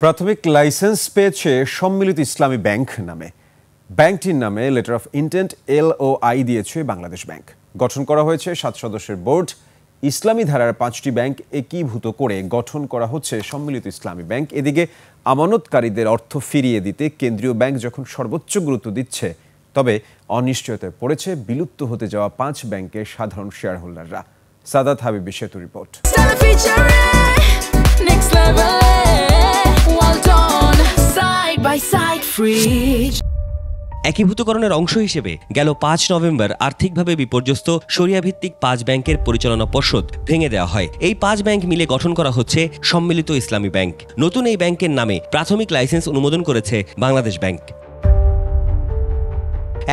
প্রাথমিক লাইসেন্স পেয়েছে সম্মিলিত ইসলামী ব্যাংক নামে। ব্যাংকটির নামে লেটার অফ ইন্টেন্ট LOI দিয়েছে বাংলাদেশ ব্যাংক। গঠন করা হয়েছে 7 সদস্যের বোর্ড। ইসলামী ধারার 5টি ব্যাংক একীভূত করে গঠন করা হচ্ছে সম্মিলিত ইসলামী ব্যাংক। এদিকে আমানতকারীদের অর্থ ফিরিয়ে দিতে কেন্দ্রীয় ব্যাংক যখন সর্বোচ্চ গুরুত্ব দিচ্ছে, তবে অনিশ্চয়তায় পড়েছে বিলুপ্ত হতে যাওয়া 5 ব্যাংকের সাধারণ শেয়ার হোল্ডাররা। সাদাত হাবিব সেতু রিপোর্ট। একীভূতকরণের অংশ হিসেবে গেল 5 নভেম্বর আর্থিকভাবে বিপর্যস্ত শরিয়াভিত্তিক 5 ব্যাংকের পরিচালনা পর্ষদ ভেঙে দেওয়া হয়। এই 5 ব্যাংক মিলে গঠন করা হচ্ছে সম্মিলিত ইসলামী ব্যাংক। নতুন এই ব্যাংকের নামে প্রাথমিক লাইসেন্স অনুমোদন করেছে বাংলাদেশ ব্যাংক।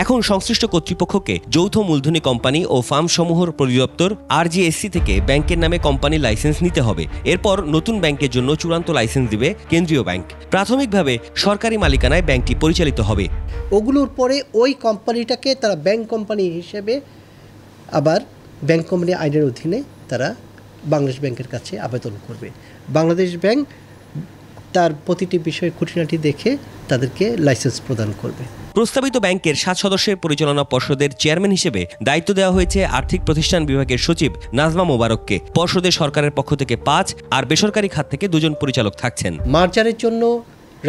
এখন সংশ্লিষ্ট কর্তৃপক্ষকে যৌথ মূলধনী কোম্পানি ও ফার্ম সমূহের পরিদপ্তর RGSC থেকে ব্যাংকের নামে কোম্পানির লাইসেন্স নিতে হবে। এরপর নতুন ব্যাংকের জন্য চূড়ান্ত লাইসেন্স দিবে কেন্দ্রীয় ব্যাংক। প্রাথমিকভাবে সরকারি মালিকানায় ব্যাংকটি পরিচালিত হবে। ওগুলোর পরে ওই কোম্পানিটাকে তারা ব্যাংক কোম্পানি হিসেবে আবার ব্যাংক কোম্পানি আইনের অধীনে তারা বাংলাদেশ ব্যাংকের কাছে আবেদন করবে। বাংলাদেশ ব্যাংক তার প্রতিটি বিষয়ে খুঁটিনাটি দেখে তাদেরকে লাইসেন্স প্রদান করবে। প্রস্তাবিত ব্যাংকের 7 সদস্যের পরিচালনা পর্ষদের চেয়ারম্যান হিসেবে দায়িত্ব দেওয়া হয়েছে আর্থিক প্রতিষ্ঠান বিভাগের সচিব নাজমা মোবারককে। পর্ষদে সরকারের পক্ষ থেকে 5 আর বেসরকারি খাত থেকে 2 জন পরিচালক থাকছেন। মার্জারের জন্য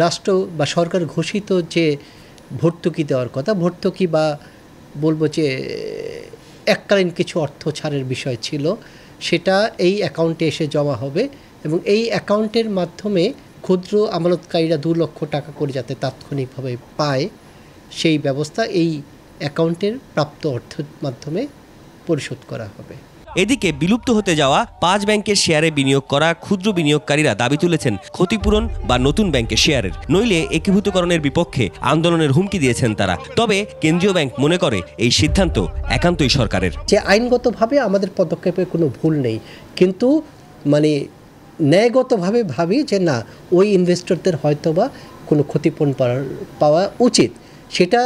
রাষ্ট্র বা সরকার ঘোষিত যে ভর্তুকি দেওয়ার কথা, ভর্তুকি বা বলবো যে এককালীন কিছু অর্থ ছাড়ের বিষয় ছিল, সেটা এই অ্যাকাউন্টে এসে জমা হবে এবং এই অ্যাকাউন্টের মাধ্যমে ক্ষুদ্র আমানতকারীরা 2 লক্ষ টাকা করে যাতে তাৎক্ষণিকভাবে পায়, সেই ব্যবস্থা এই অ্যাকাউন্টের প্রাপ্ত অর্থের মাধ্যমে পরিশোধ করা হবে। এদিকে বিলুপ্ত হতে যাওয়া 5 ব্যাংকের শেয়ারে বিনিয়োগ করা ক্ষুদ্র বিনিয়োগকারীরা দাবি তুলেছেন ক্ষতিপূরণ বা নতুন ব্যাংকের শেয়ারের, নইলে একীভূতকরণের বিপক্ষে আন্দোলনের হুমকি দিয়েছেন তারা। তবে কেন্দ্রীয় ব্যাংক মনে করে এই সিদ্ধান্ত একান্তই সরকারের। যে আইনগতভাবে আমাদের পদক্ষেপে কোনো ভুল নেই, কিন্তু ন্যায়গতভাবে ভাবি যে না, ওই ইনভেস্টরদের হয়তোবা কোনো ক্ষতিপূরণ পাওয়া উচিত, সেটা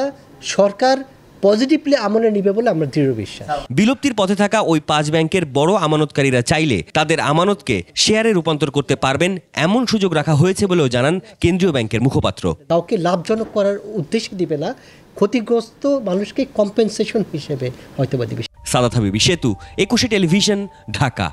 সরকার পজিটিভলি আমলে নিবে বলে আমরা দৃঢ় বিশ্বাস। বিলুপ্তির পথে থাকা ওই 5 ব্যাংকের বড় আমানতকারীরা চাইলে তাদের আমানতকে শেয়ারে রূপান্তর করতে পারবেন, এমন সুযোগ রাখা হয়েছে বলেও জানান কেন্দ্রীয় ব্যাংকের মুখপাত্র। কাউকে লাভজনক করার উদ্দেশ্যে দিবে না, ক্ষতিগ্রস্ত মানুষকে কম্পেনসেশন হিসেবে হয়তোবা দিবে। সাদাত হাবিব সেতু, 21 টেলিভিশন, ঢাকা।